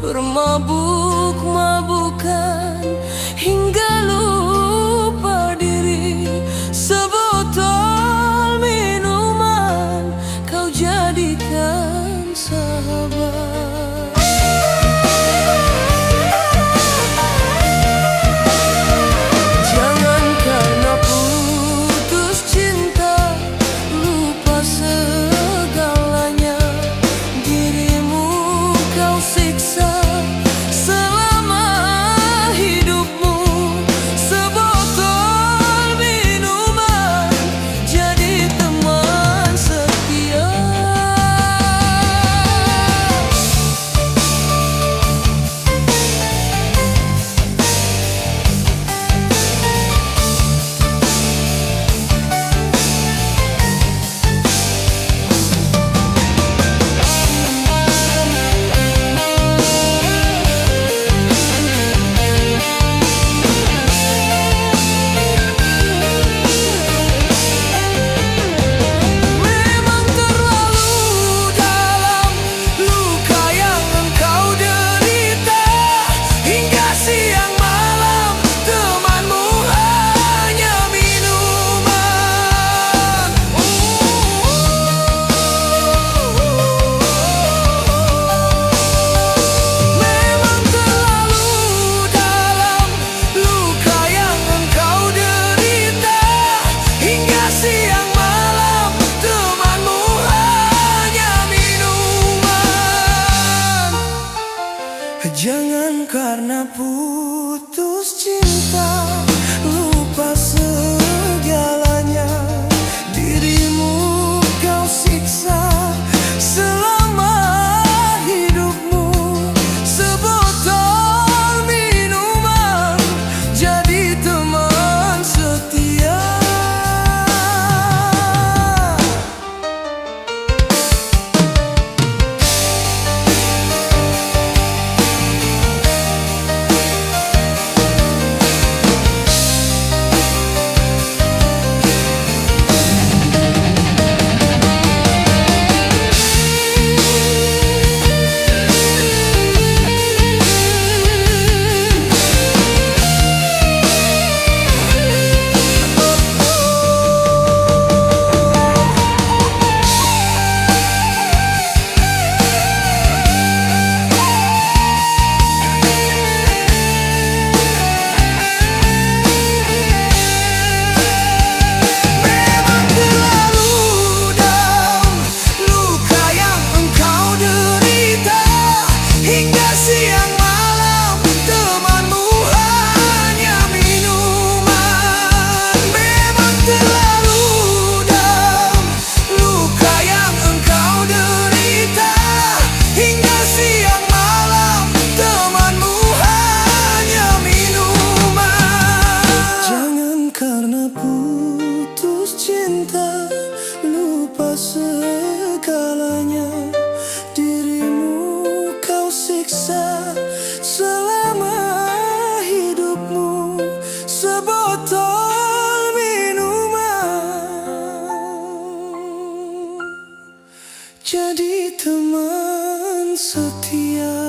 bermabuk-mabukan hingga lupa diri. Sebotol minuman kau jadikan sahabat. Jangan karena putus cinta lupa segalanya. Dirimu kau siksa selama hidupmu. Sebotol minuman jadi teman setia. Memang terlalu dalam luka yang engkau derita. Hingga siang malam temanmu hanya minuman. Memang terlalu dalam luka yang engkau derita. Hingga siang malam temanmu hanya minuman. Jangan karena putus cinta lupa segalanya. Dirimu kau siksa selama hidupmu. Sebotol minuman jadi teman setia. Memang terlalu dalam luka yang engkau derita. Hingga siang malam temanmu hanya minuman. Memang terlalu dalam luka yang engkau derita. Hingga siang malam temanmu hanya minuman. Jangan karena putus cinta lupa segalanya. Dirimu kau siksa selama hidupmu. Sebotol minuman jadi teman setia.